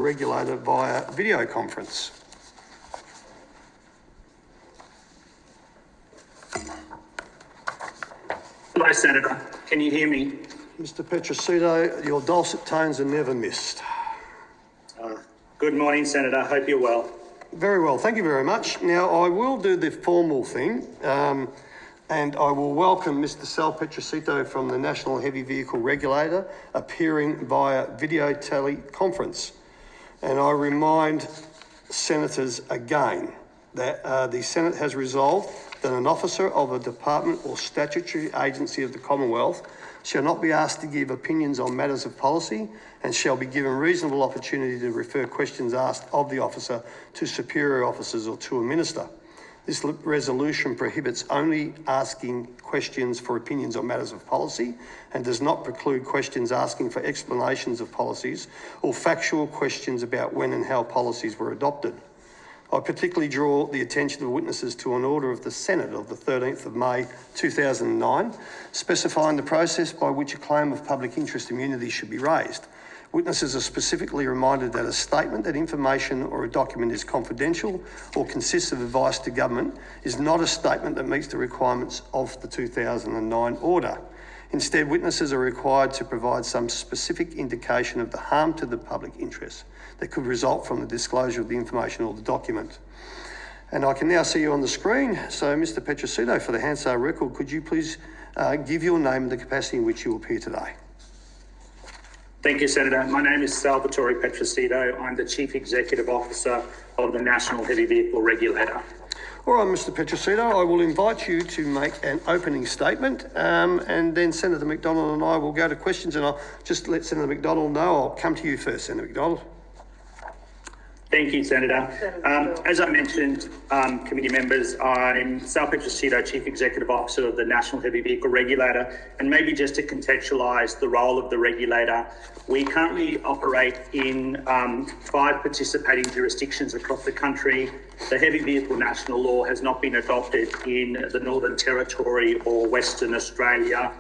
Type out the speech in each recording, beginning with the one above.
regulator via video conference. Hello, Senator. Can you hear me? Mr. Petrosito, your dulcet tones are never missed. Good morning, Senator. Hope you're well. Very well, thank you very much. Now, I will do the formal thing, and I will welcome Mr. Sal Petrosito from the National Heavy Vehicle Regulator, appearing via video teleconference. And I remind senators again that the Senate has resolved that an officer of a department or statutory agency of the Commonwealth shall not be asked to give opinions on matters of policy and shall be given reasonable opportunity to refer questions asked of the officer to superior officers or to a minister. This resolution prohibits only asking questions for opinions on matters of policy and does not preclude questions asking for explanations of policies or factual questions about when and how policies were adopted. I particularly draw the attention of witnesses to an order of the Senate of the 13th of May 2009, specifying the process by which a claim of public interest immunity should be raised. Witnesses are specifically reminded that a statement that information or a document is confidential or consists of advice to government is not a statement that meets the requirements of the 2009 order. Instead, witnesses are required to provide some specific indication of the harm to the public interest that could result from the disclosure of the information or the document. And I can now see you on the screen. So, Mr. Petrosito, for the Hansard record, could you please give your name and the capacity in which you appear today? Thank you, Senator. My name is Salvatore Petrosito. I'm the Chief Executive Officer of the National Heavy Vehicle Regulator. All right, Mr. Petrosito, I will invite you to make an opening statement, and then Senator McDonald and I will go to questions, and I'll just let Senator McDonald know. I'll come to you first, Senator McDonald. Thank you, Senator. As I mentioned, committee members, I'm Sal Petrosito, Chief Executive Officer of the National Heavy Vehicle Regulator. And maybe just to contextualise the role of the regulator, we currently operate in 5 participating jurisdictions across the country. The Heavy Vehicle National Law has not been adopted in the Northern Territory or Western Australia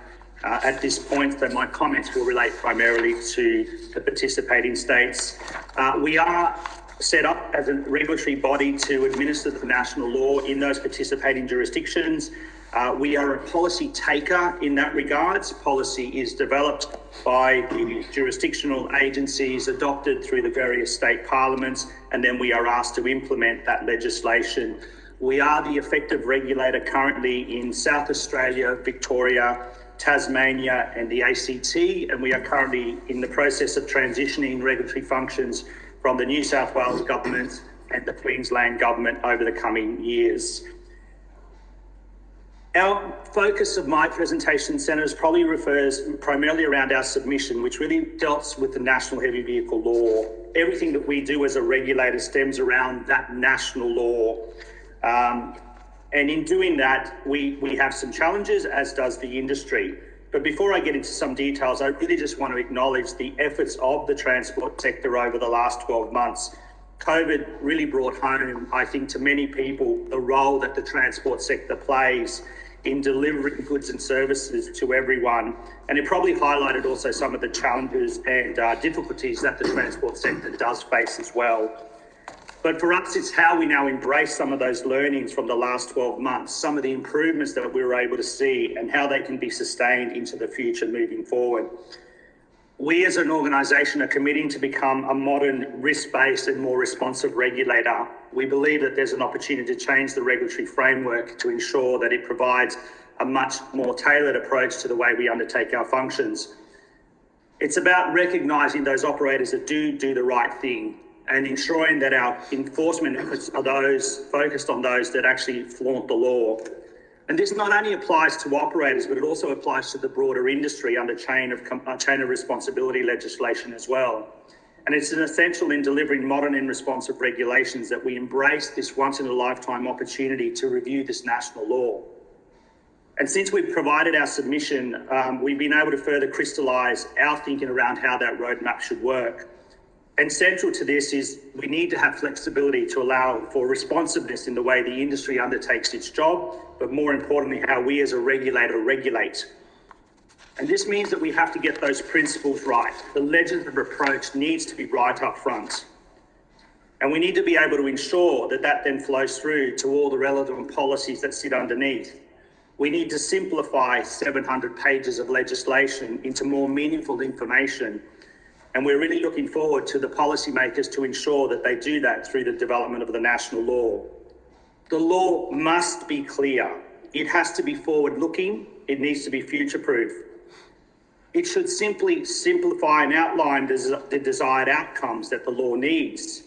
at this point, so my comments will relate primarily to the participating states. We are set up as a regulatory body to administer the national law in those participating jurisdictions. We are a policy taker in that regards. Policy is developed by the jurisdictional agencies, adopted through the various state parliaments, and then we are asked to implement that legislation. We are the effective regulator currently in South Australia, Victoria, Tasmania and the ACT, and we are currently in the process of transitioning regulatory functions from the New South Wales Government and the Queensland Government over the coming years. Our focus of my presentation, Senators, probably refers primarily around our submission, which really deals with the National Heavy Vehicle Law. Everything that we do as a regulator stems around that national law. And in doing that, we have some challenges, as does the industry. But before I get into some details, I really just want to acknowledge the efforts of the transport sector over the last 12 months. COVID really brought home, I think, to many people, the role that the transport sector plays in delivering goods and services to everyone. And it probably highlighted also some of the challenges and difficulties that the transport sector does face as well. But for us, it's how we now embrace some of those learnings from the last 12 months, some of the improvements that we were able to see and how they can be sustained into the future moving forward. We as an organisation are committing to become a modern, risk-based and more responsive regulator. We believe that there's an opportunity to change the regulatory framework to ensure that it provides a much more tailored approach to the way we undertake our functions. It's about recognising those operators that do the right thing and ensuring that our enforcement efforts are those focused on those that actually flaunt the law. And this not only applies to operators, but it also applies to the broader industry under chain of responsibility legislation as well. And it's an essential in delivering modern and responsive regulations that we embrace this once-in-a-lifetime opportunity to review this national law. And since we've provided our submission, we've been able to further crystallise our thinking around how that roadmap should work. And central to this is we need to have flexibility to allow for responsiveness in the way the industry undertakes its job, but more importantly, how we as a regulator regulate. And this means that we have to get those principles right. The legislative approach needs to be right up front. And we need to be able to ensure that that then flows through to all the relevant policies that sit underneath. We need to simplify 700 pages of legislation into more meaningful information. And we're really looking forward to the policymakers to ensure that they do that through the development of the national law. The law must be clear. It has to be forward-looking. It needs to be future-proof. It should simply simplify and outline the desired outcomes that the law needs,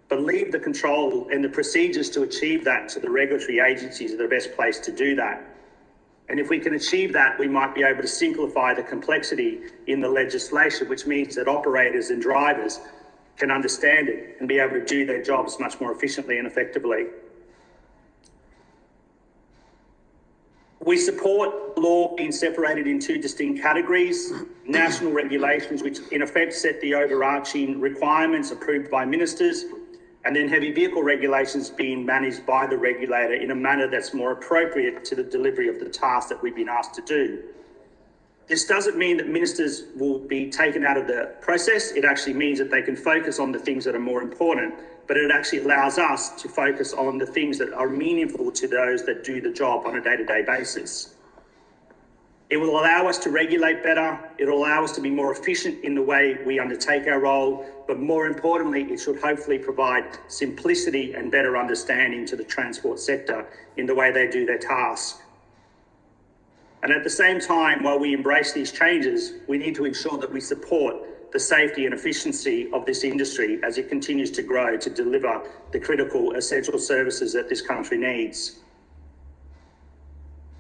but leave the control and the procedures to achieve that to the regulatory agencies that are the best place to do that. And if we can achieve that, we might be able to simplify the complexity in the legislation, which means that operators and drivers can understand it and be able to do their jobs much more efficiently and effectively. We support law being separated in two distinct categories: national regulations, which in effect set the overarching requirements approved by ministers, and then heavy vehicle regulations being managed by the regulator in a manner that's more appropriate to the delivery of the task that we've been asked to do. This doesn't mean that ministers will be taken out of the process. It actually means that they can focus on the things that are more important, but it actually allows us to focus on the things that are meaningful to those that do the job on a day-to-day basis. It will allow us to regulate better. It will allow us to be more efficient in the way we undertake our role, but more importantly, it should hopefully provide simplicity and better understanding to the transport sector in the way they do their task. And at the same time, while we embrace these changes, we need to ensure that we support the safety and efficiency of this industry as it continues to grow to deliver the critical essential services that this country needs.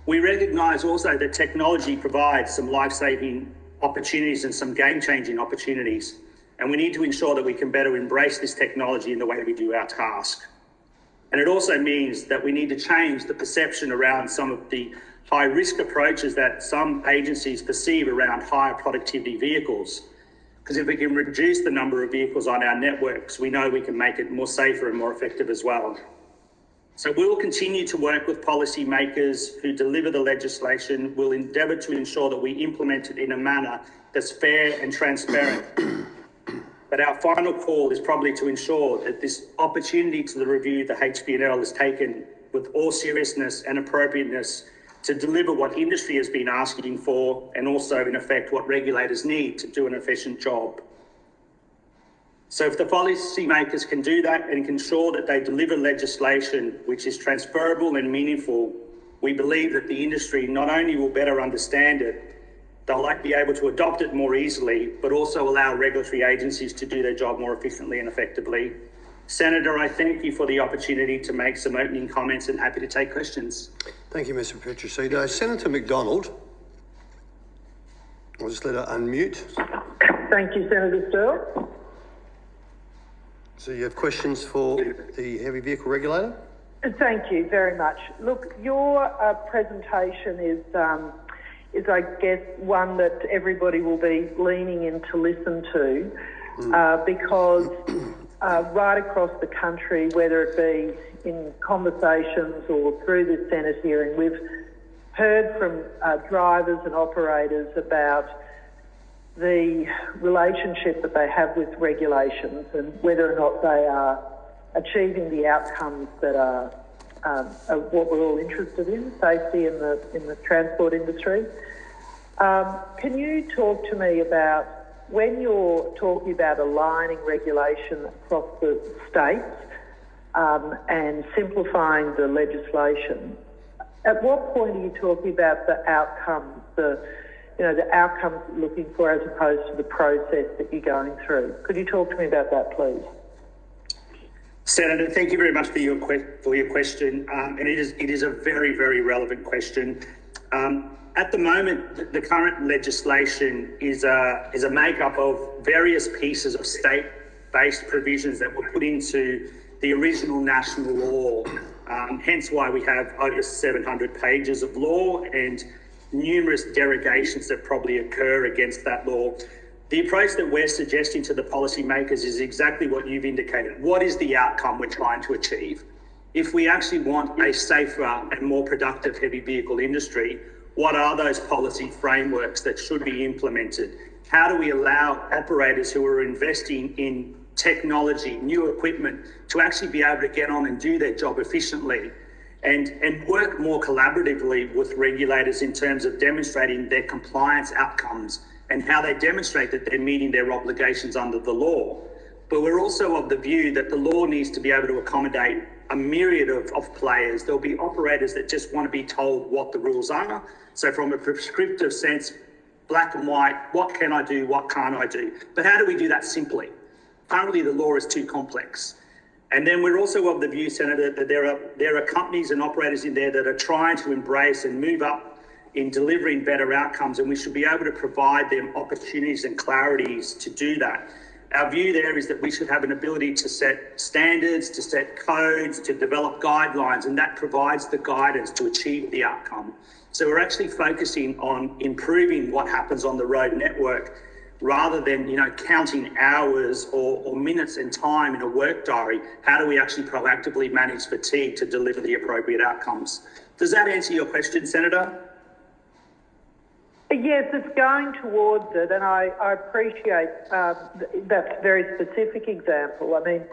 We recognise also that technology provides some life-saving opportunities and some game-changing opportunities, and we need to ensure that we can better embrace this technology in the way we do our task. And it also means that we need to change the perception around some of the high-risk approaches that some agencies perceive around higher productivity vehicles. Because if we can reduce the number of vehicles on our networks, we know we can make it more safer and more effective as well. So we will continue to work with policymakers who deliver the legislation. We'll endeavour to ensure that we implement it in a manner that's fair and transparent. But our final call is probably to ensure that this opportunity to review the HPNL is taken with all seriousness and appropriateness to deliver what industry has been asking for, and also in effect what regulators need to do an efficient job. So if the policymakers can do that and can ensure that they deliver legislation which is transferable and meaningful, we believe that the industry not only will better understand it, they'll be able to adopt it more easily, but also allow regulatory agencies to do their job more efficiently and effectively. Senator, I thank you for the opportunity to make some opening comments and happy to take questions. Thank you, Mr. Petrosito. Senator McDonald, I'll just let her unmute. Thank you, Senator Sterle. So you have questions for the heavy vehicle regulator? Thank you very much. Look, your presentation is I guess one that everybody will be leaning in to listen to because right across the country, whether it be in conversations or through this Senate hearing, we've heard from drivers and operators about the relationship that they have with regulations and whether or not they are achieving the outcomes that are what we're all interested in, safety in the transport industry. Can you talk to me about when you're talking about aligning regulation across the states and simplifying the legislation, at what point are you talking about the outcomes, the outcomes you're looking for as opposed to the process that you're going through? Could you talk to me about that, please? Senator, thank you very much for your question, and it is a very, very relevant question. At the moment, the current legislation is a makeup of various pieces of state-based provisions that were put into the original national law. Hence why we have over 700 pages of law and numerous derogations that probably occur against that law. The approach that we're suggesting to the policymakers is exactly what you've indicated. What is the outcome we're trying to achieve? If we actually want a safer and more productive heavy vehicle industry, what are those policy frameworks that should be implemented? How do we allow operators who are investing in technology, new equipment to actually be able to get on and do their job efficiently and work more collaboratively with regulators in terms of demonstrating their compliance outcomes and how they demonstrate that they're meeting their obligations under the law. But we're also of the view that the law needs to be able to accommodate a myriad of players. There'll be operators that just want to be told what the rules are. So from a prescriptive sense, black and white, what can I do, what can't I do? But how do we do that simply? Currently, the law is too complex. And then we're also of the view, Senator, that there are companies and operators in there that are trying to embrace and move up in delivering better outcomes, and we should be able to provide them opportunities and clarities to do that. Our view there is that we should have an ability to set standards, to set codes, to develop guidelines, and that provides the guidance to achieve the outcome. So we're actually focusing on improving what happens on the road network rather than, counting hours or minutes and time in a work diary. How do we actually proactively manage fatigue to deliver the appropriate outcomes? Does that answer your question, Senator? Yes, it's going towards it, and I appreciate that very specific example. I mean,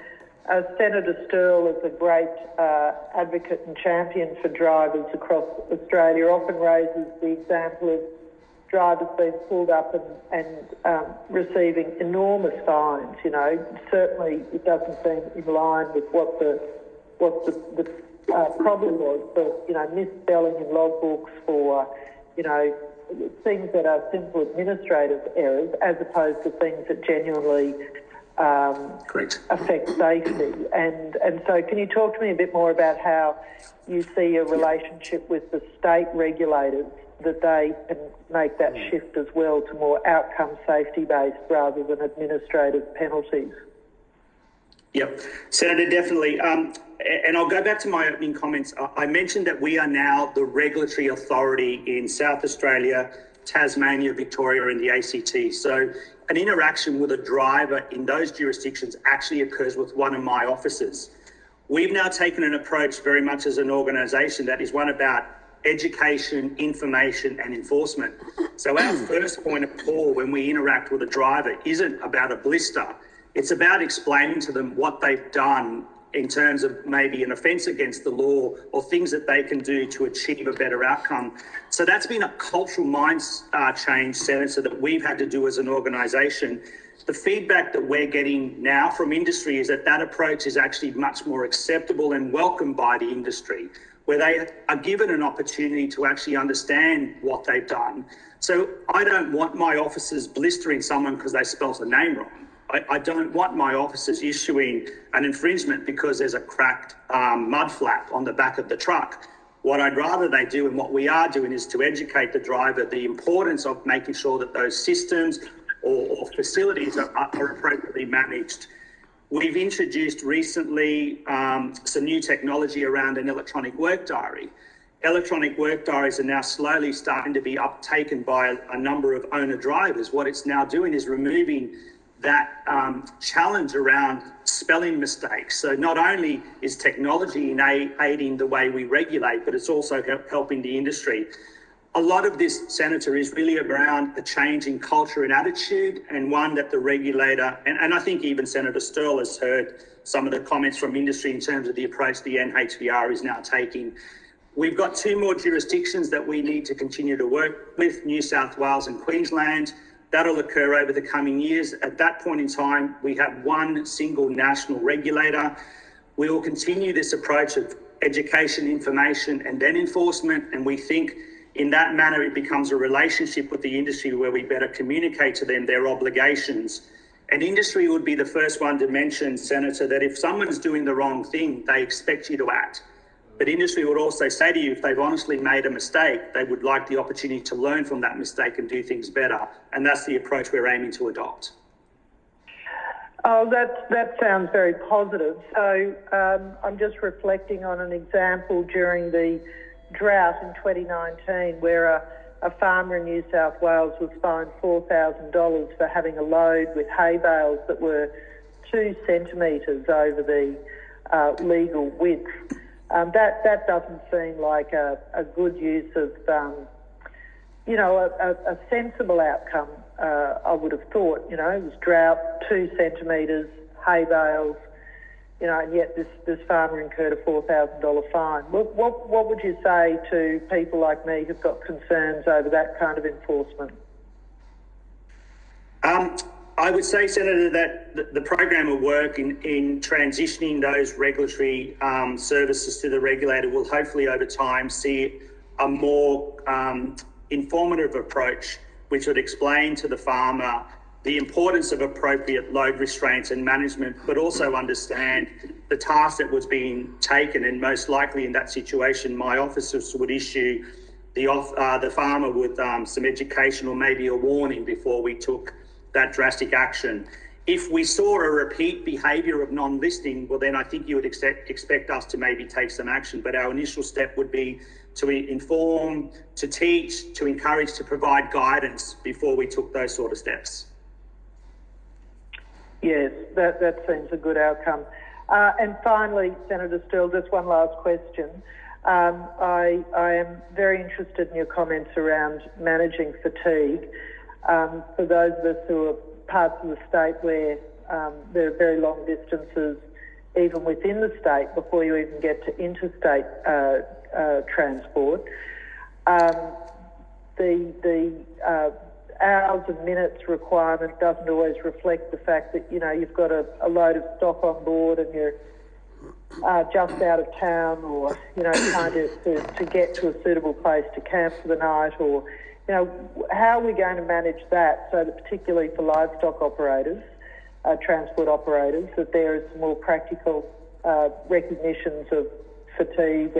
Senator Stirl is a great advocate and champion for drivers across Australia, often raises the example of drivers being pulled up and receiving enormous fines. Certainly it doesn't seem in line with what the problem was for, misspelling in logbooks, for, things that are simple administrative errors as opposed to things that genuinely affect safety. And so can you talk to me a bit more about how you see a relationship with the state regulators, that they can make that shift as well to more outcome safety based rather than administrative penalties? Yep, Senator, definitely. And I'll go back to my opening comments. I mentioned that we are now the regulatory authority in South Australia, Tasmania, Victoria, and the ACT. So an interaction with a driver in those jurisdictions actually occurs with one of my officers. We've now taken an approach very much as an organisation that is one about education, information, and enforcement. So our first point of call when we interact with a driver isn't about a blister. It's about explaining to them what they've done in terms of maybe an offence against the law or things that they can do to achieve a better outcome. So that's been a cultural mind change, Senator, that we've had to do as an organisation. The feedback that we're getting now from industry is that that approach is actually much more acceptable and welcomed by the industry, where they are given an opportunity to actually understand what they've done. So I don't want my officers blistering someone because they spelt a name wrong. I don't want my officers issuing an infringement because there's a cracked mud flap on the back of the truck. What I'd rather they do, and what we are doing, is to educate the driver the importance of making sure that those systems or facilities are appropriately managed. We've introduced recently some new technology around an electronic work diary. Electronic work diaries are now slowly starting to be uptaken by a number of owner drivers. What it's now doing is removing that challenge around spelling mistakes. So not only is technology aiding the way we regulate, but it's also helping the industry. A lot of this, Senator, is really around a change in culture and attitude, and one that the regulator, and I think even Senator Stirl has heard some of the comments from industry in terms of the approach the Nhvr is now taking. We've got two more jurisdictions that we need to continue to work with, New South Wales and Queensland. That'll occur over the coming years. At that point in time, we have one single national regulator. We will continue this approach of education, information, and then enforcement. And we think in that manner, it becomes a relationship with the industry where we better communicate to them their obligations. And industry would be the first one to mention, Senator, that if someone's doing the wrong thing, they expect you to act. But industry would also say to you, if they've honestly made a mistake, they would like the opportunity to learn from that mistake and do things better. And that's the approach we're aiming to adopt. Oh, that sounds very positive. So I'm just reflecting on an example during the drought in 2019 where a farmer in New South Wales was fined $4,000 for having a load with hay bales that were 2 centimetres over the legal width. That doesn't seem like a good use of, a sensible outcome, I would have thought. It was drought, 2 centimetres, hay bales, and yet this farmer incurred a $4,000 fine. What would you say to people like me who've got concerns over that kind of enforcement? I would say, Senator, that the program of work in transitioning those regulatory services to the regulator will hopefully over time see a more informative approach, which would explain to the farmer the importance of appropriate load restraints and management, but also understand the task that was being taken. And most likely in that situation, my officers would issue the farmer with some education or maybe a warning before we took that drastic action. If we saw a repeat behaviour of non-listening, well, then I think you would expect us to maybe take some action. But our initial step would be to inform, to teach, to encourage, to provide guidance before we took those sort of steps. Yes, that seems a good outcome. And finally, Senator Still, just one last question. I am very interested in your comments around managing fatigue. For those of us who are parts of the state where there are very long distances, even within the state, before you even get to interstate transport, the hours and minutes requirement doesn't always reflect the fact that, you've got a load of stock on board and you're just out of town, or, trying to get to a suitable place to camp for the night, or, how are we going to manage that so that particularly for livestock operators, transport operators, that there is more practical recognitions of fatigue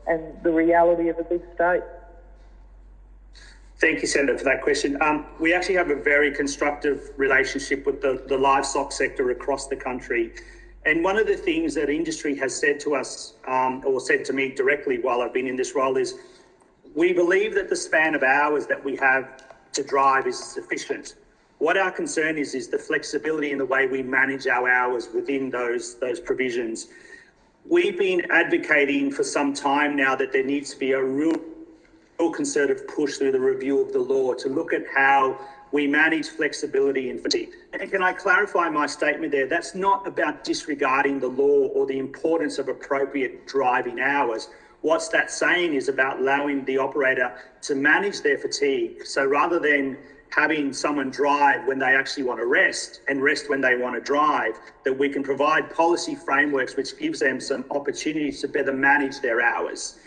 and the reality of a big state? Thank you, Senator, for that question. We actually have a very constructive relationship with the livestock sector across the country. And one of the things that industry has said to us, or said to me directly while I've been in this role, is we believe that the span of hours that we have to drive is sufficient. What our concern is the flexibility in the way we manage our hours within those provisions. We've been advocating for some time now that there needs to be a real concerted push through the review of the law to look at how we manage flexibility and fatigue. And can I clarify my statement there? That's not about disregarding the law or the importance of appropriate driving hours. What's that saying is about allowing the operator to manage their fatigue. So rather than having someone drive when they actually want to rest and rest when they want to drive, that we can provide policy frameworks which gives them some opportunities to better manage their hours.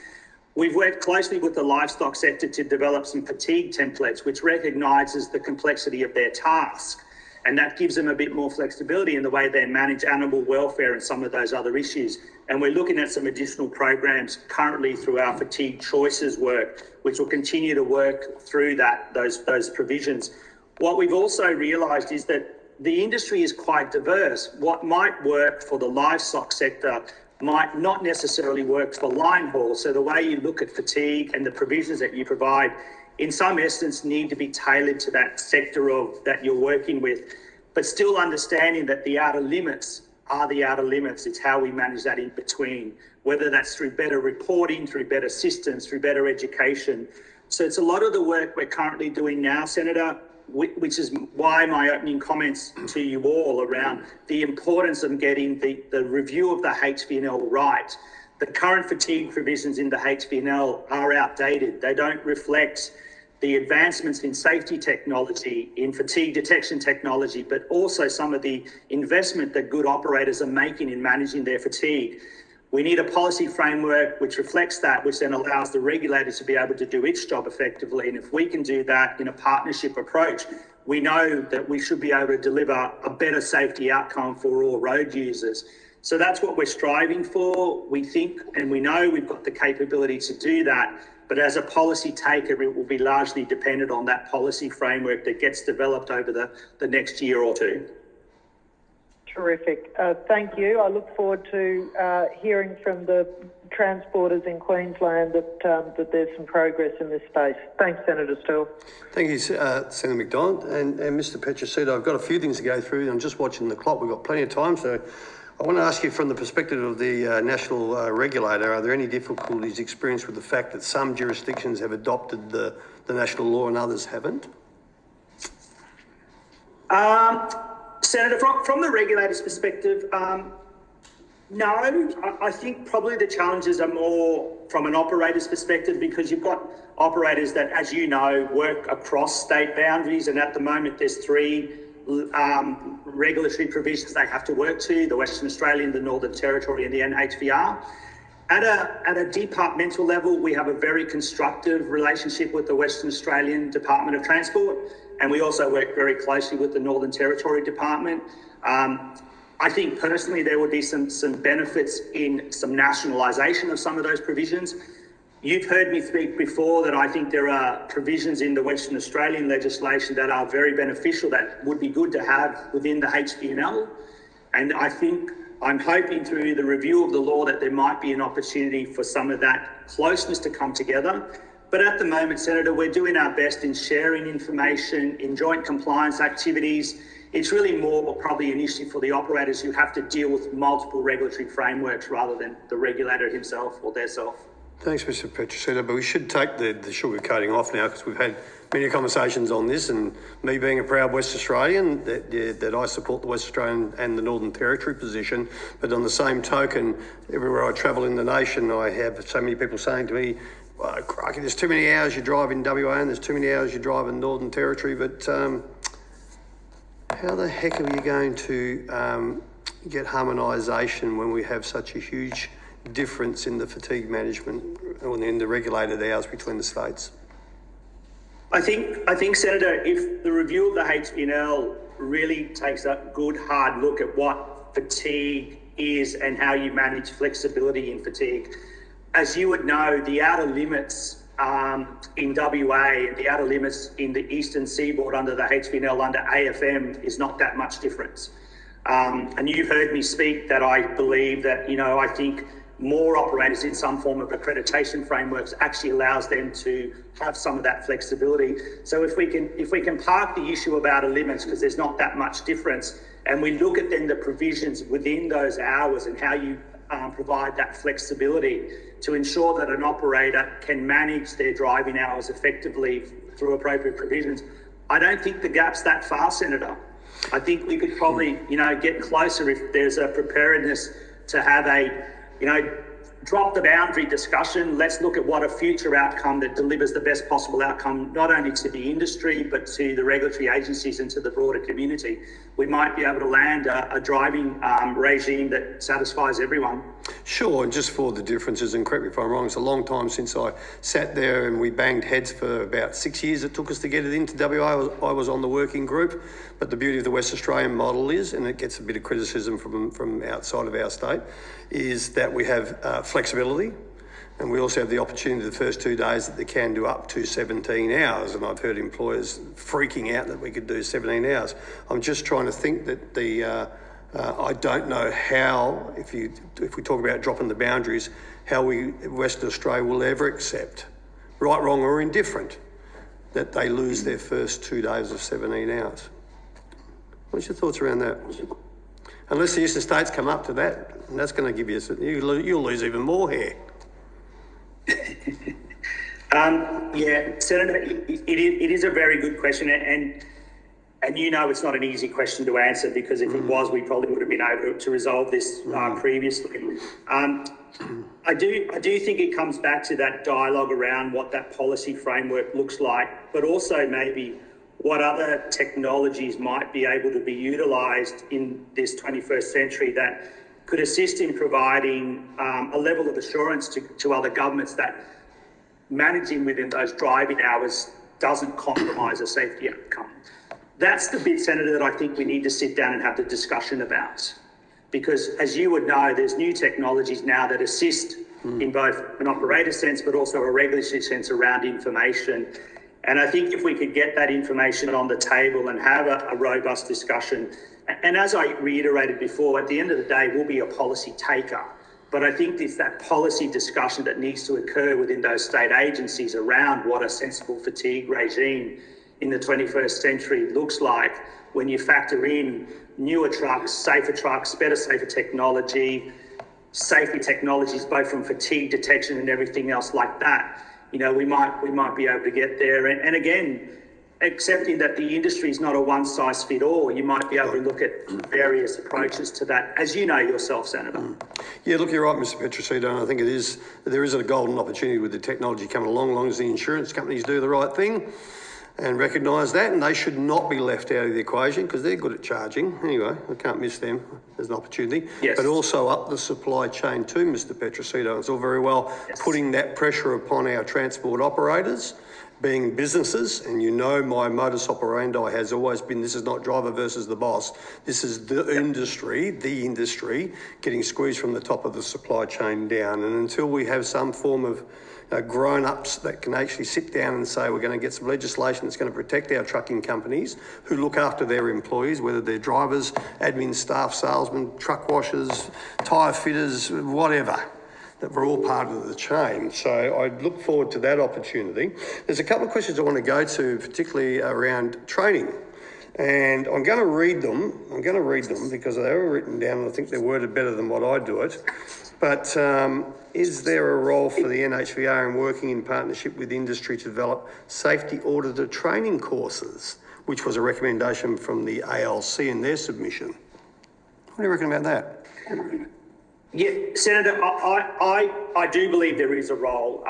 We've worked closely with the livestock sector to develop some fatigue templates, which recognises the complexity of their task. And that gives them a bit more flexibility in the way they manage animal welfare and some of those other issues. And we're looking at some additional programs currently through our fatigue choices work, which will continue to work through those provisions. What we've also realised is that the industry is quite diverse. What might work for the livestock sector might not necessarily work for line haul. So the way you look at fatigue and the provisions that you provide in some instance need to be tailored to that sector that you're working with, but still understanding that the outer limits are the outer limits. It's how we manage that in between, whether that's through better reporting, through better systems, through better education. So it's a lot of the work we're currently doing now, Senator, which is why my opening comments to you all around the importance of getting the review of the HVNL right. The current fatigue provisions in the HVNL are outdated. They don't reflect the advancements in safety technology, in fatigue detection technology, but also some of the investment that good operators are making in managing their fatigue. We need a policy framework which reflects that, which then allows the regulator to be able to do its job effectively. And if we can do that in a partnership approach, we know that we should be able to deliver a better safety outcome for all road users. So that's what we're striving for. We think and we know we've got the capability to do that. But as a policy taker, it will be largely dependent on that policy framework that gets developed over the next year or two. Terrific. Thank you. I look forward to hearing from the transporters in Queensland that there's some progress in this space. Thanks, Senator Still. Thank you, Senator McDonald. And Mr. Petrosito, I've got a few things to go through. I'm just watching the clock. We've got plenty of time. So I want to ask you, from the perspective of the national regulator, are there any difficulties experienced with the fact that some jurisdictions have adopted the national law and others haven't? Senator, from the regulator's perspective, no, I think probably the challenges are more from an operator's perspective, because you've got operators that, as you know, work across state boundaries, and at the moment there's three regulatory provisions they have to work to: the Western Australian, the Northern Territory and the Nhvr. At a departmental level, we have a very constructive relationship with the Western Australian Department of Transport, and we also work very closely with the Northern Territory Department. I think personally there would be some benefits in some nationalisation of some of those provisions. You've heard me speak before that I think there are provisions in the Western Australian legislation that are very beneficial, that would be good to have within the HVNL. And I think I'm hoping through the review of the law that there might be an opportunity for some of that closeness to come together. But at the moment, Senator, we're doing our best in sharing information, in joint compliance activities. It's really more probably an issue for the operators who have to deal with multiple regulatory frameworks rather than the regulator himself or theirself. Thanks, Mr. Petrosito, but we should take the sugarcoating off now, because we've had many conversations on this, and me being a proud West Australian, that I support the West Australian and the Northern Territory position, but on the same token, everywhere I travel in the nation, I have so many people saying to me, well, crikey, there's too many hours you drive in WA and there's too many hours you drive in Northern Territory, but how the heck are you going to get harmonisation when we have such a huge difference in the fatigue management or in the regulated hours between the states? I think, Senator, if the review of the HVNL really takes a good hard look at what fatigue is and how you manage flexibility in fatigue, as you would know, the outer limits in WA and the outer limits in the eastern seaboard under the HVNL under AFM is not that much difference. And you've heard me speak that I believe that, I think more operators in some form of accreditation frameworks actually allows them to have some of that flexibility. So if we can park the issue of outer limits, because there's not that much difference, and we look at then the provisions within those hours and how you provide that flexibility to ensure that an operator can manage their driving hours effectively through appropriate provisions, I don't think the gap's that far, Senator. I think we could probably, get closer if there's a preparedness to have a, drop the boundary discussion. Let's look at what a future outcome that delivers the best possible outcome, not only to the industry, but to the regulatory agencies and to the broader community. We might be able to land a driving regime that satisfies everyone. Sure, and just for the differences, and correct me if I'm wrong, it's a long time since I sat there and we banged heads for about 6 years. It took us to get it into WA. I was on the working group, but the beauty of the West Australian model is, and it gets a bit of criticism from outside of our state, is that we have flexibility, and we also have the opportunity the first 2 days that they can do up to 17 hours, and I've heard employers freaking out that we could do 17 hours. I'm just trying to think that I don't know how, if we talk about dropping the boundaries, how Western Australia will ever accept, right, wrong or indifferent, that they lose their first 2 days of 17 hours. What's your thoughts around that? Unless the eastern states come up to that, and that's going to give you'll lose even more hair. Senator, it is a very good question, and it's not an easy question to answer, because if it was, we probably would have been able to resolve this previously. I do think it comes back to that dialogue around what that policy framework looks like, but also maybe what other technologies might be able to be utilised in this 21st century that could assist in providing a level of assurance to other governments that managing within those driving hours doesn't compromise a safety outcome. That's the bit, Senator, that I think we need to sit down and have the discussion about. Because as you would know, there's new technologies now that assist in both an operator sense, but also a regulatory sense around information. And I think if we could get that information on the table and have a robust discussion, and as I reiterated before, at the end of the day, we'll be a policy taker. But I think it's that policy discussion that needs to occur within those state agencies around what a sensible fatigue regime in the 21st century looks like when you factor in newer trucks, better, safer technology, safety technologies, both from fatigue detection and everything else like that. We might be able to get there. And again, accepting that the industry is not a one-size-fits-all. You might be able to look at various approaches to that, as you know yourself, Senator. Yeah, look, you're right, Mr. Petrosito, and I think there is a golden opportunity with the technology coming along, as long as the insurance companies do the right thing and recognise that, and they should not be left out of the equation because they're good at charging. Anyway, I can't miss them as an opportunity. Yes. But also up the supply chain too, Mr. Petrosito. It's all very well putting that pressure upon our transport operators, being businesses, and you know my modus operandi has always been this is not driver versus the boss. This is the industry getting squeezed from the top of the supply chain down. And until we have some form of grown-ups that can actually sit down and say we're going to get some legislation that's going to protect our trucking companies who look after their employees, whether they're drivers, admin staff, salesmen, truck washers, tyre fitters, whatever, that we're all part of the chain. So I look forward to that opportunity. There's a couple of questions I want to go to, particularly around training. And I'm going to read them. Because they were written down and I think they're worded better than what I do it. But is there a role for the NHVR in working in partnership with industry to develop safety auditor training courses, which was a recommendation from the ALC in their submission? What do you reckon about that? Yeah, Senator, I do believe there is a role.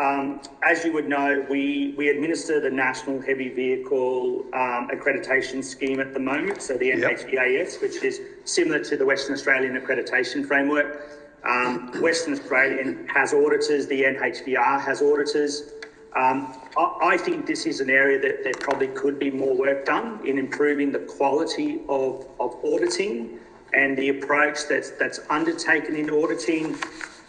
As you would know, we administer the National Heavy Vehicle Accreditation Scheme at the moment, so the NHVAS, which is similar to the Western Australian Accreditation Framework. Western Australian has auditors, the NHVR has auditors. I think this is an area that there probably could be more work done in improving the quality of auditing and the approach that's undertaken in auditing.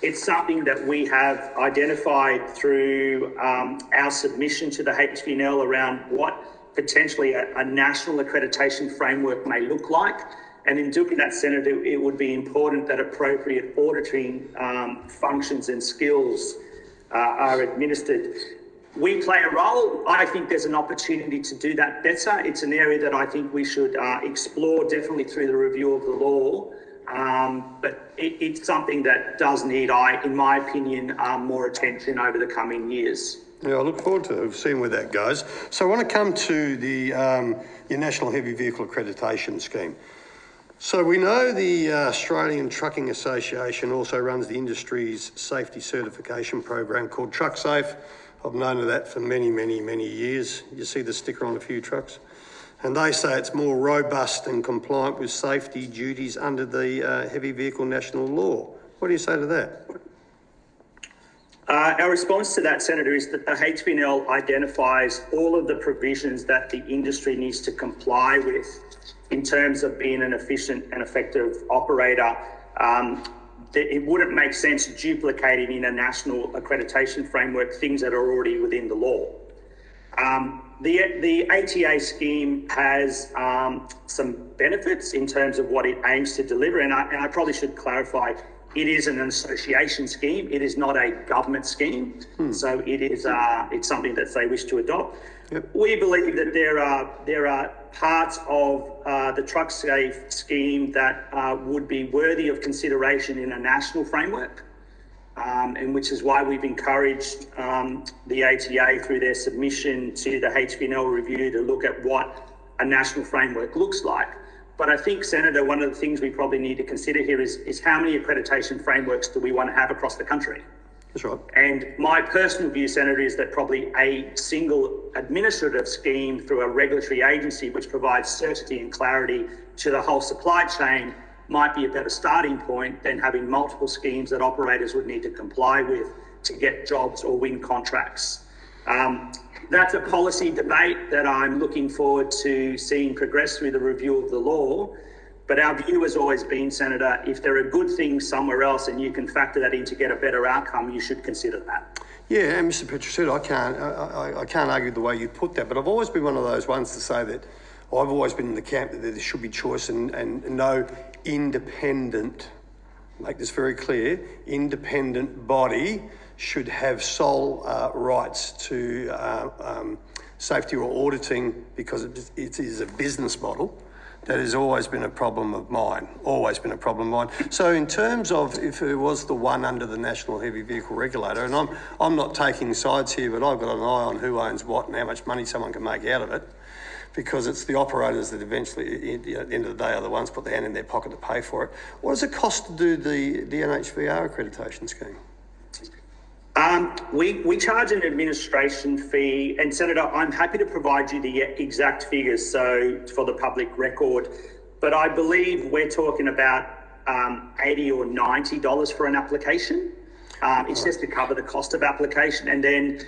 It's something that we have identified through our submission to the HVNL around what potentially a national accreditation framework may look like. And in doing that, Senator, it would be important that appropriate auditing functions and skills are administered. We play a role. I think there's an opportunity to do that better. It's an area that I think we should explore definitely through the review of the law. But it's something that does need, in my opinion, more attention over the coming years. Yeah, I look forward to seeing where that goes. So I want to come to the your National Heavy Vehicle Accreditation Scheme. So we know the Australian Trucking Association also runs the industry's safety certification program called TruckSafe. I've known of that for many, many, many years. You see the sticker on a few trucks. And they say it's more robust and compliant with safety duties under the Heavy Vehicle National Law. What do you say to that? Our response to that, Senator, is that the HVNL identifies all of the provisions that the industry needs to comply with in terms of being an efficient and effective operator. It wouldn't make sense duplicating in a national accreditation framework things that are already within the law. The ATA scheme has some benefits in terms of what it aims to deliver, and I probably should clarify, it is an association scheme. It is not a government scheme, so it is it's something that they wish to adopt. Yep. We believe that there are parts of the TruckSafe scheme that would be worthy of consideration in a national framework, and which is why we've encouraged the ATA through their submission to the HVNL review to look at what a national framework looks like. But I think, Senator, one of the things we probably need to consider here is how many accreditation frameworks do we want to have across the country? That's right. And my personal view, Senator, is that probably a single administrative scheme through a regulatory agency which provides certainty and clarity to the whole supply chain might be a better starting point than having multiple schemes that operators would need to comply with to get jobs or win contracts. That's a policy debate that I'm looking forward to seeing progress through the review of the law. But our view has always been, Senator, if there are good things somewhere else and you can factor that in to get a better outcome, you should consider that. Yeah, and Mr. Petrosito, I can't argue the way you put that, but I've always been one of those ones to say that I've always been in the camp that there should be choice and no independent, make this very clear, independent body should have sole rights to safety or auditing because it is a business model. That has always been a problem of mine, So in terms of if it was the one under the National Heavy Vehicle Regulator, and I'm not taking sides here, but I've got an eye on who owns what and how much money someone can make out of it. because it's the operators that eventually, at the end of the day, are the ones put their hand in their pocket to pay for it. What does it cost to do the NHVR accreditation scheme? We charge an administration fee, and Senator, I'm happy to provide you the exact figures so for the public record, but I believe we're talking about $80 or $90 for an application. It's just to cover the cost of application, and then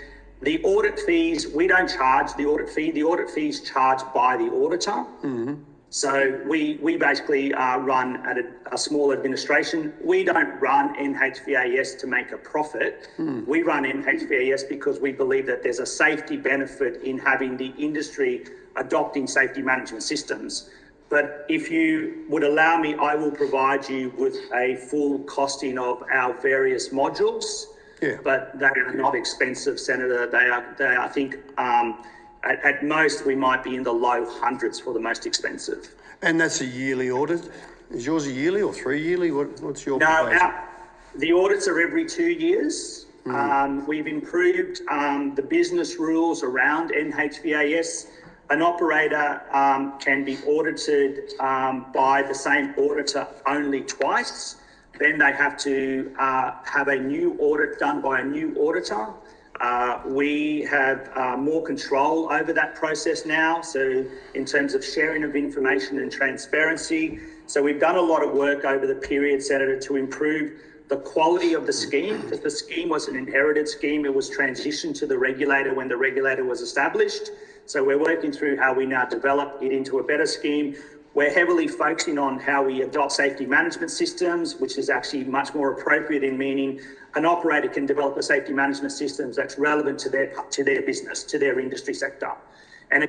the audit fees, we don't charge the audit fee. The audit fee is charged by the auditor. Mm-hmm. So we basically run at a small administration. We don't run NHVAS to make a profit. We run NHVAS because we believe that there's a safety benefit in having the industry adopting safety management systems. But if you would allow me, I will provide you with a full costing of our various modules. Yeah. But they are not expensive, Senator. They are I think, at most, we might be in the low hundreds for the most expensive. And that's a yearly audit? Is yours a yearly or 3 yearly? What's your proposal? The audits are every 2 years. We've improved the business rules around NHVAS. An operator can be audited by the same auditor only twice. Then they have to have a new audit done by a new auditor. We have more control over that process now. So in terms of sharing of information and transparency. So we've done a lot of work over the period, Senator, to improve the quality of the scheme, because the scheme was an inherited scheme. It was transitioned to the regulator when the regulator was established. So we're working through how we now develop it into a better scheme. We're heavily focusing on how we adopt safety management systems, which is actually much more appropriate in meaning an operator can develop a safety management system that's relevant to their business, to their industry sector. And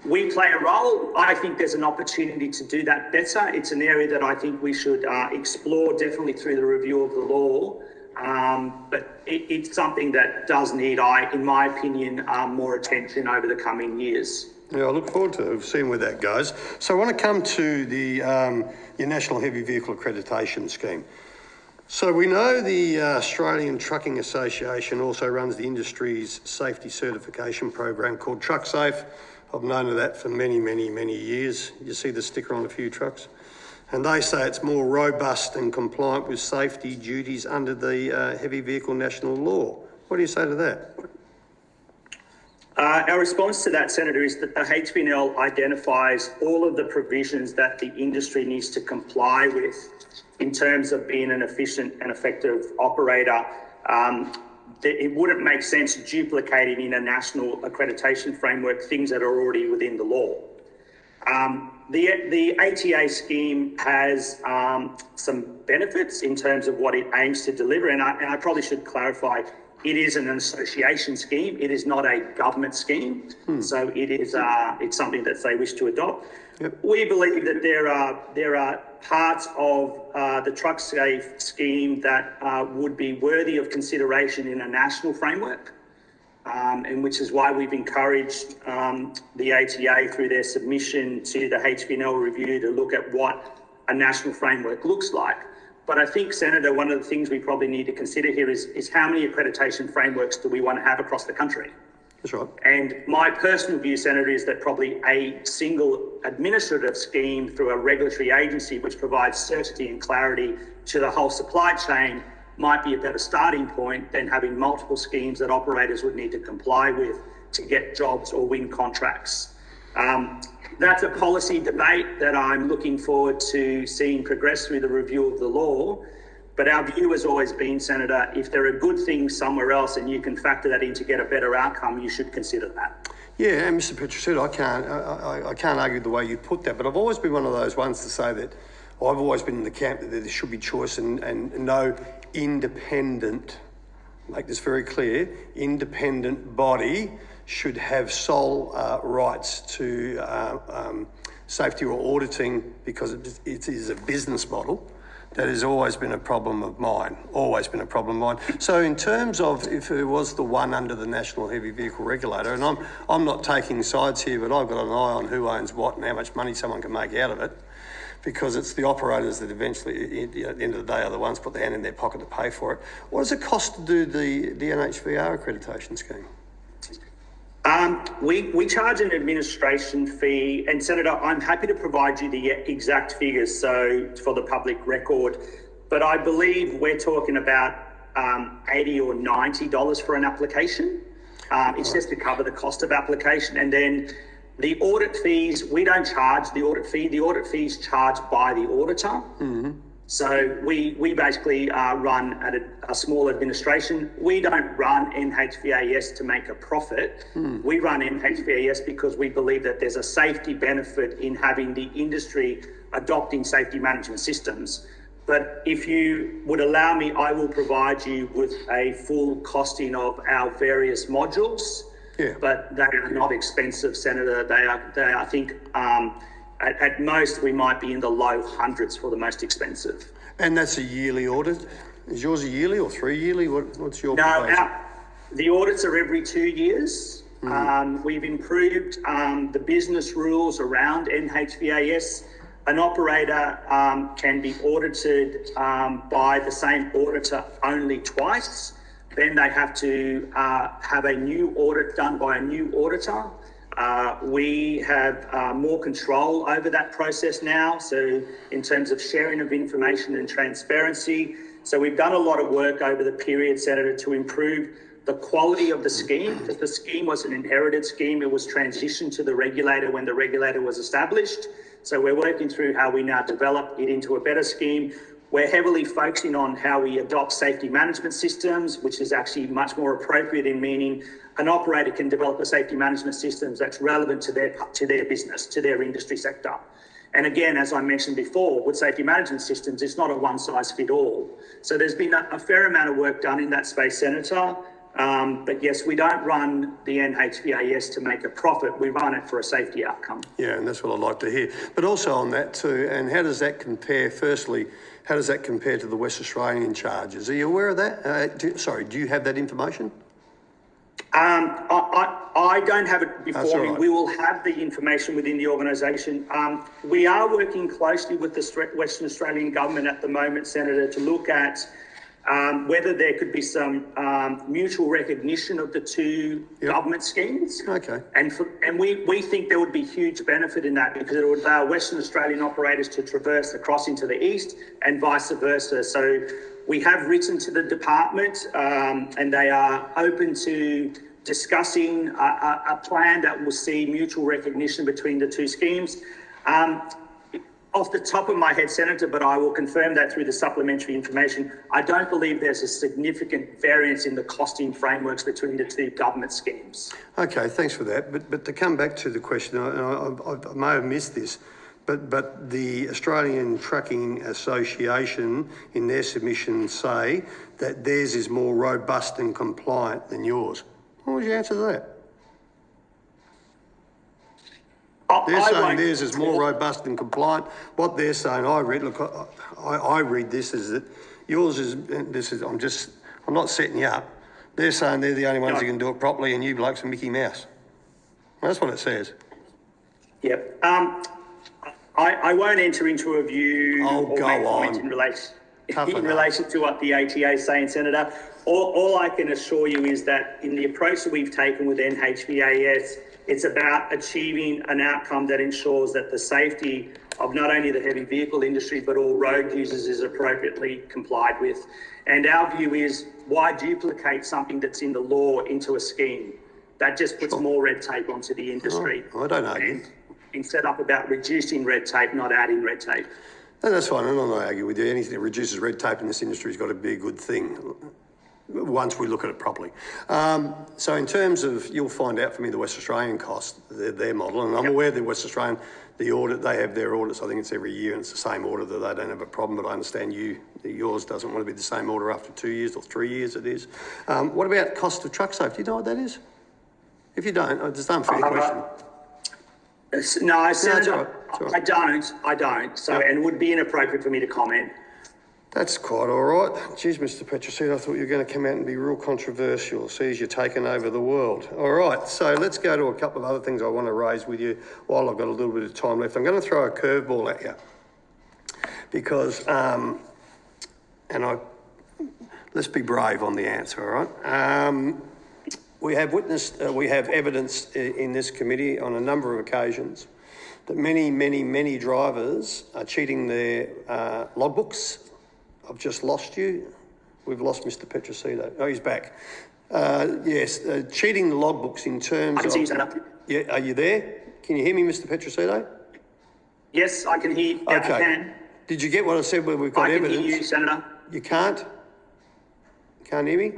we play a role. I think there's an opportunity to do that better. It's an area that I think we should explore definitely through the review of the law. But it's something that does need, in my opinion, more attention over the coming years. Yeah, I look forward to seeing where that goes. So I want to come to the your National Heavy Vehicle Accreditation Scheme. So we know the Australian Trucking Association also runs the industry's safety certification program called TruckSafe. I've known of that for many, many, many years. You see the sticker on a few trucks. And they say it's more robust and compliant with safety duties under the Heavy Vehicle National Law. What do you say to that? Our response to that, Senator, is that the HVNL identifies all of the provisions that the industry needs to comply with in terms of being an efficient and effective operator. It wouldn't make sense duplicating in a national accreditation framework things that are already within the law. The ATA scheme has some benefits in terms of what it aims to deliver, and I probably should clarify, it is an association scheme. It is not a government scheme. So it is it's something that they wish to adopt. Yep. We believe that there are parts of the TruckSafe scheme that would be worthy of consideration in a national framework, and which is why we've encouraged the ATA through their submission to the HVNL review to look at what a national framework looks like. But I think, Senator, one of the things we probably need to consider here is how many accreditation frameworks do we want to have across the country? That's right. And my personal view, Senator, is that probably a single administrative scheme through a regulatory agency which provides certainty and clarity to the whole supply chain might be a better starting point than having multiple schemes that operators would need to comply with to get jobs or win contracts. That's a policy debate that I'm looking forward to seeing progress through the review of the law. But our view has always been, Senator, if there are good things somewhere else and you can factor that in to get a better outcome, you should consider that. Yeah, and Mr. Petrosito, I can't argue the way you put that, but I've always been one of those ones to say that I've always been in the camp that there should be choice and no independent, make this very clear, independent body should have sole rights to safety or auditing because it is a business model. That has always been a problem of mine, So in terms of if it was the one under the National Heavy Vehicle Regulator, and I'm not taking sides here, but I've got an eye on who owns what and how much money someone can make out of it, because it's the operators that eventually, at the end of the day, are the ones put their hand in their pocket to pay for it. What does it cost to do the NHVR accreditation scheme? We charge an administration fee, and Senator, I'm happy to provide you the exact figures so for the public record, but I believe we're talking about $80 or $90 for an application. It's just to cover the cost of application, and then the audit fees, we don't charge the audit fee. The audit fee is charged by the auditor. Mm-hmm. So we basically run at a small administration. We don't run NHVAS to make a profit. We run NHVAS because we believe that there's a safety benefit in having the industry adopting safety management systems. But if you would allow me, I will provide you with a full costing of our various modules. Yeah. But they are not expensive, Senator. They are I think, at most, we might be in the low hundreds for the most expensive. And that's a yearly audit? Is yours a yearly or 3 yearly? What's your No, proposal? the audits are every 2 years. We've improved the business rules around NHVAS. An operator can be audited by the same auditor only twice. Then they have to have a new audit done by a new auditor. We have more control over that process now. So in terms of sharing of information and transparency. So we've done a lot of work over the period, Senator, to improve the quality of the scheme, because the scheme was an inherited scheme. It was transitioned to the regulator when the regulator was established. So we're working through how we now develop it into a better scheme. We're heavily focusing on how we adopt safety management systems, which is actually much more appropriate in meaning an operator can develop a safety management system that's relevant to their business, to their industry sector. And again, as I mentioned before, with safety management systems, it's not a one-size-fits-all. So there's been a fair amount of work done in that space, Senator. But yes, we don't run the NHVAS to make a profit. We run it for a safety outcome. Yeah, and that's what I'd like to hear. But also on that too, and how does that compare, firstly, how does that compare to the West Australian charges? Are you aware of that? Do you have that information? I don't have it before me. Right. We will have the information within the organisation. We are working closely with the Western Australian government at the moment, Senator, to look at whether there could be some mutual recognition of the two government schemes. Okay. And we think there would be huge benefit in that, because it would allow Western Australian operators to traverse across into the east and vice versa. So we have written to the department and they are open to discussing a plan that will see mutual recognition between the two schemes. Off the top of my head, Senator, but I will confirm that through the supplementary information, I don't believe there's a significant variance in the costing frameworks between the two government schemes. Okay, thanks for that. But to come back to the question, I may have missed this, but the Australian Trucking Association in their submission say that theirs is more robust and compliant than yours. What was your answer to that? They're saying theirs is more robust and compliant. What they're saying, I read this as that yours is, I'm not setting you up. They're saying they're the only ones who can do it properly and you blokes are Mickey Mouse. That's what it says. Yep. I won't enter into a view or make comments in relation to what the ATA is saying, Senator. All I can assure you is that in the approach that we've taken with NHVAS, it's about achieving an outcome that ensures that the safety of not only the heavy vehicle industry, but all road users is appropriately complied with. And our view is, why duplicate something that's in the law into a scheme? That just puts more red tape onto the industry. I don't argue. And instead up about reducing red tape, not adding red tape. And that's fine, and I'm not arguing with you. Anything that reduces red tape in this industry has got to be a good thing once we look at it properly. So in terms of, you'll find out for me the West Australian cost, their model, and I'm aware that West Australian, the audit, they have their audits, I think it's every year, and it's the same audit that they don't have a problem, but I understand yours doesn't want to be the same order after 2 years or 3 years it is. What about cost of truck safety? Do you know what that is? If you don't, I just don't fair question. No, Senator, it's all right. I don't. So, and it would be inappropriate for me to comment. That's quite all right. Geez, Mr. Petrosino, I thought you were going to come out and be real controversial. Sees you're taking over the world. All right, so let's go to a couple of other things I want to raise with you while I've got a little bit of time left. I'm going to throw a curveball at you because, let's be brave on the answer, all right? We have witnessed, we have evidence in this committee on a number of occasions that many drivers are cheating their logbooks. I've just lost you. We've lost Mr. Petrosino. Oh, he's back. Yes, cheating the logbooks in terms I can see you, Senator. Yeah, are you there? Can you hear me, Mr. Petrosino? Yes, I can hear you. Yeah, Okay. I can. Did you get what I said where we've got I can evidence? hear you, Senator. You can't? Can't hear me?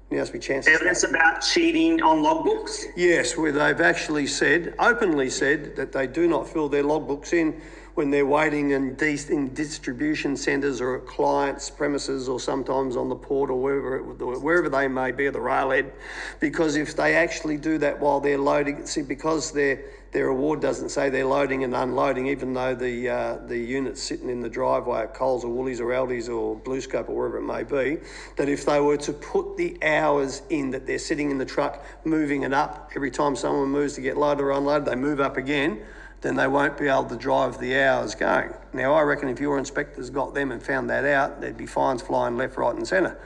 Now's my chance. Evidence about cheating on logbooks? Yes, where they've actually said, openly said, that they do not fill their logbooks in when they're waiting in distribution centres or at clients' premises or sometimes on the port or wherever they may be, at the railhead, because if they actually do that while they're loading, see, because their award doesn't say they're loading and unloading, even though the unit's sitting in the driveway at Coles or Woolies or Aldi's or BlueScope or wherever it may be, that if they were to put the hours in that they're sitting in the truck, moving it up, every time someone moves to get loaded or unloaded, they move up again, then they won't be able to drive the hours going. Now, I reckon if your inspectors got them and found that out, there'd be fines flying left, right and centre.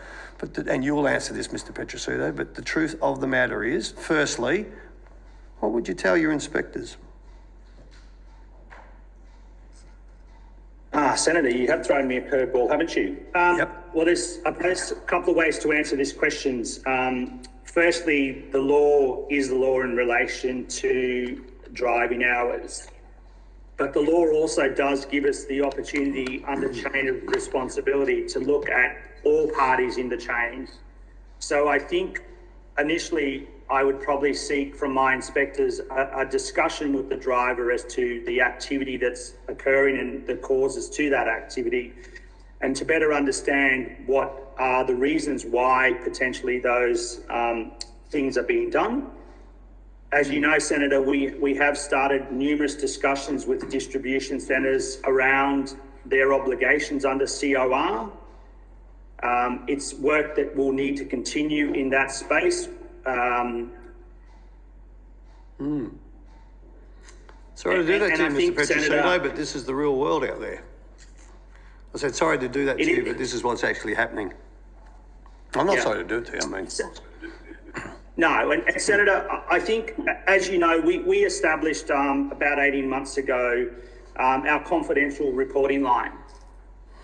And you'll answer this, Mr. Petrosino, but the truth of the matter is, firstly, what would you tell your inspectors? Senator, you have thrown me a curveball, haven't you? Yep. Well, there's a couple of ways to answer these questions. Firstly, the law is the law in relation to driving hours. But the law also does give us the opportunity under chain of responsibility to look at all parties in the chain. So I think initially I would probably seek from my inspectors a discussion with the driver as to the activity that's occurring and the causes to that activity, and to better understand what are the reasons why potentially those things are being done. As you know, Senator, we have started numerous discussions with distribution centres around their obligations under COR. It's work that will need to continue in that space. Sorry to do that to you, Mr. Petrosino, Senator, but this is the real world out there. I said, sorry to do that to you, but this is what's actually happening. I'm not sorry to do it to you, I mean. No, and Senator, I think, as you know, we established about 18 months ago our confidential reporting line.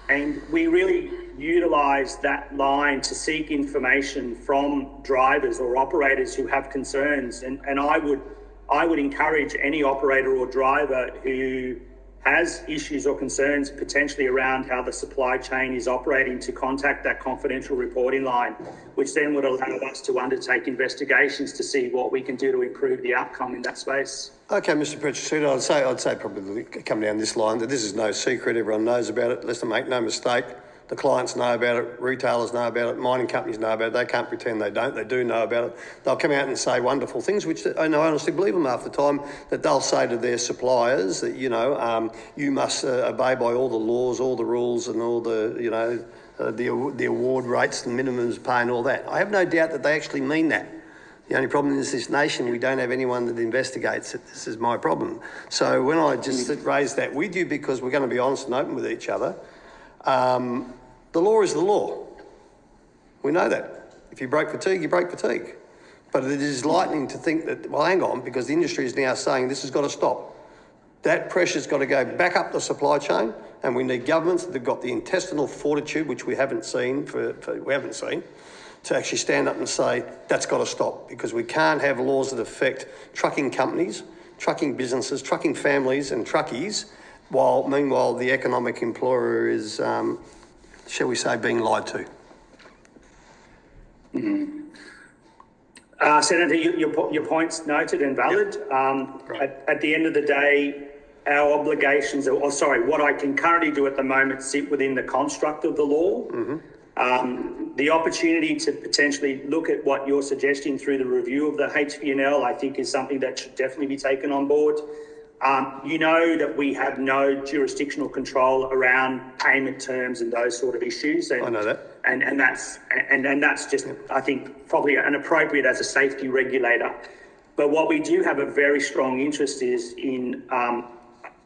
And we really utilised that line to seek information from drivers or operators who have concerns. And I would encourage any operator or driver who has issues or concerns potentially around how the supply chain is operating to contact that confidential reporting line, which then would allow us to undertake investigations to see what we can do to improve the outcome in that space. Okay, Mr. Petrosino, I'd say probably come down this line that this is no secret. Everyone knows about it. Let's make no mistake. The clients know about it, retailers know about it, mining companies know about it. They can't pretend they don't. They do know about it. They'll come out and say wonderful things, which I honestly believe them half the time, that they'll say to their suppliers that, you must obey by all the laws, all the rules and all the, the award rates and minimums pay and all that. I have no doubt that they actually mean that. The only problem is this nation, we don't have anyone that investigates it. This is my problem. So when I just raised that with you, because we're going to be honest and open with each other, the law is the law. We know that. If you break fatigue, you break fatigue. But it is lightning to think that, well, hang on, because the industry is now saying this has got to stop. That pressure's got to go back up the supply chain, and we need governments that have got the intestinal fortitude, which we haven't seen, to actually stand up and say, that's got to stop, because we can't have laws that affect trucking companies, trucking businesses, trucking families and truckies while meanwhile the economic employer is, shall we say, being lied to. Senator, your point's noted and valid. At the end of the day, our obligations, what I can currently do at the moment sit within the construct of the law. The opportunity to potentially look at what you're suggesting through the review of the HVNL, I think, is something that should definitely be taken on board. You know that we have no jurisdictional control around payment terms and those sort of issues. And, I know that. And that's just, I think, probably inappropriate as a safety regulator. But what we do have a very strong interest is in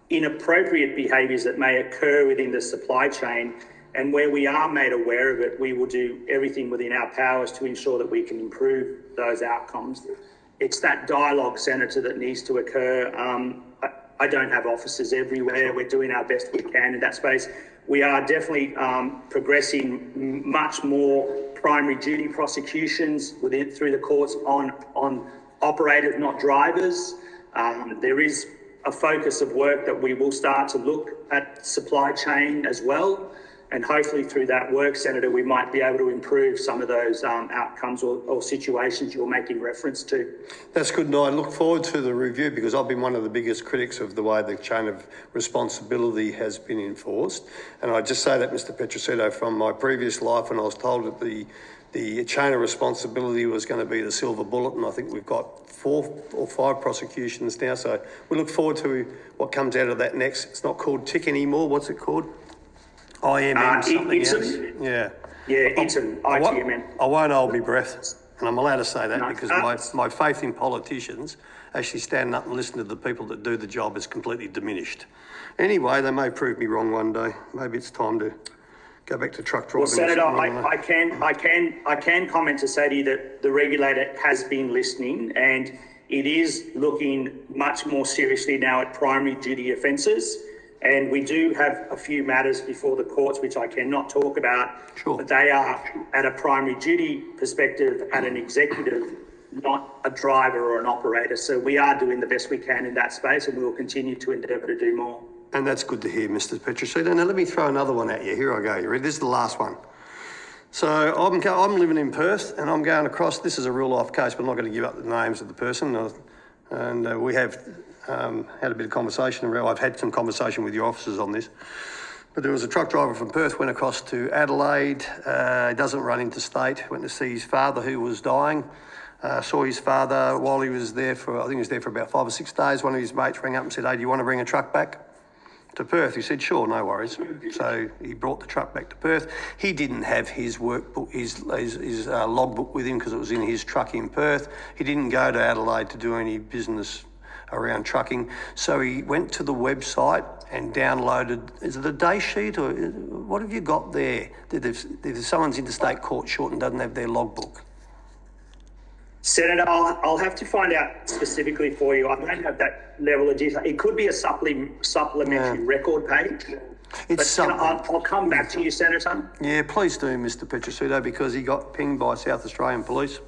inappropriate behaviours that may occur within the supply chain. And where we are made aware of it, we will do everything within our powers to ensure that we can improve those outcomes. It's that dialogue, Senator, that needs to occur. I don't have officers everywhere. We're doing our best we can in that space. We are definitely progressing much more primary duty prosecutions through the courts on operators, not drivers. There is a focus of work that we will start to look at supply chain as well. And hopefully through that work, Senator, we might be able to improve some of those outcomes or situations you're making reference to. That's good, and I look forward to the review because I've been one of the biggest critics of the way the chain of responsibility has been enforced. And I just say that, Mr. Petrosito, from my previous life when I was told that the chain of responsibility was going to be the silver bullet, and I think we've got 4 or 5 prosecutions now. So we look forward to what comes out of that next. It's not called TIC anymore. What's it called? IMM something else. Yeah. Yeah, ITMN. I won't hold my breath, and I'm allowed to say that No. because my faith in politicians actually standing up and listening to the people that do the job is completely diminished. Anyway, they may prove me wrong one day. Maybe it's time to go back to truck driving. Well, Senator, I can comment to say to you that the regulator has been listening and it is looking much more seriously now at primary duty offences. And we do have a few matters before the courts, which I cannot talk about, Sure. but they are at a primary duty perspective at an executive, not a driver or an operator. So we are doing the best we can in that space and we will continue to endeavour to do more. And that's good to hear, Mr. Petrosito. Now let me throw another one at you. Here I go. You ready? This is the last one. So I'm living in Perth and I'm going across, this is a real life case, but I'm not going to give up the names of the person. And we have had a bit of conversation around, I've had some conversation with your officers on this, but there was a truck driver from Perth, went across to Adelaide, doesn't run interstate, went to see his father who was dying, saw his father while he was there for, I think he was there for about 5 or 6 days. One of his mates rang up and said, hey, do you want to bring a truck back to Perth? He said, sure, no worries. So he brought the truck back to Perth. He didn't have his workbook, his logbook with him because it was in his truck in Perth. He didn't go to Adelaide to do any business around trucking. So he went to the website and downloaded, is it a day sheet or what have you got there? If someone's interstate caught short and doesn't have their logbook. Senator, I'll have to find out specifically for you. I don't have that level of detail. It could be a supplementary record page. I'll come back to you, Senator. Yeah, please do, Mr. Petrosito, because he got pinged by South Australian Police.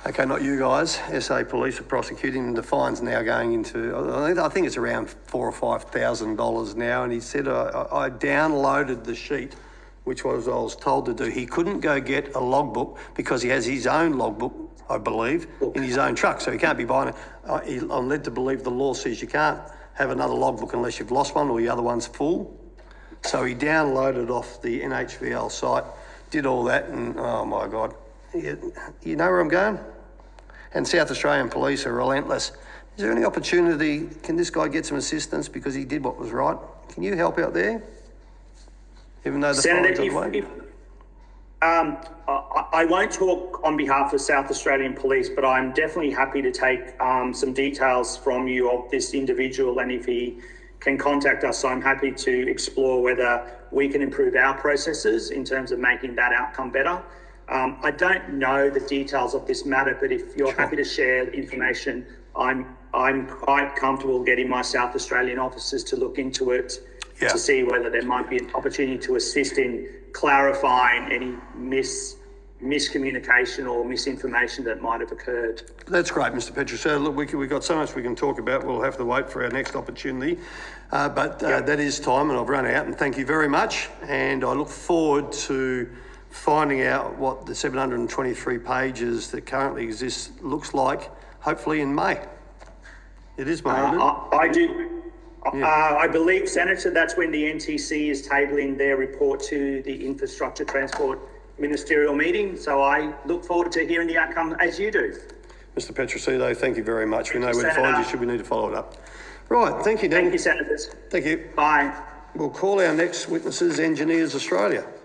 Okay, not you guys. SA Police are prosecuting him. The fine's now going into, I think it's around $4,000 or $5,000 now. And he said, I downloaded the sheet, which was I was told to do. He couldn't go get a logbook because he has his own logbook, I believe, in his own truck. So he can't be buying it. I'm led to believe the law says you can't have another logbook unless you've lost one or the other one's full. So he downloaded off the NHVL site, did all that, and oh my God. You know where I'm going? And South Australian Police are relentless. Is there any opportunity, can this guy get some assistance because he did what was right? Can you help out there? Even though the fine's away? I won't talk on behalf of South Australian Police, but I'm definitely happy to take some details from you of this individual, and if he can contact us, I'm happy to explore whether we can improve our processes in terms of making that outcome better. I don't know the details of this matter, but if you're happy to share information, I'm quite comfortable getting my South Australian officers to look into it to see whether there might be an opportunity to assist in clarifying any miscommunication or misinformation that might have occurred. That's great, Mr. Petroselli. Look, we've got so much we can talk about. We'll have to wait for our next opportunity. But that is time, and I've run out. And thank you very much. And I look forward to finding out what the 723 pages that currently exist looks like, hopefully in May. It is May, isn't it? I do. I believe, Senator, that's when the NTC is tabling their report to the Infrastructure Transport Ministerial meeting. So I look forward to hearing the outcome as you do. Mr. Petroselli, thank you very much. We know where to Senator. find you should we need to follow it up. Right, thank you, Dan. Thank you, Senators. Thank you. Bye. We'll call our next witnesses, Engineers Australia.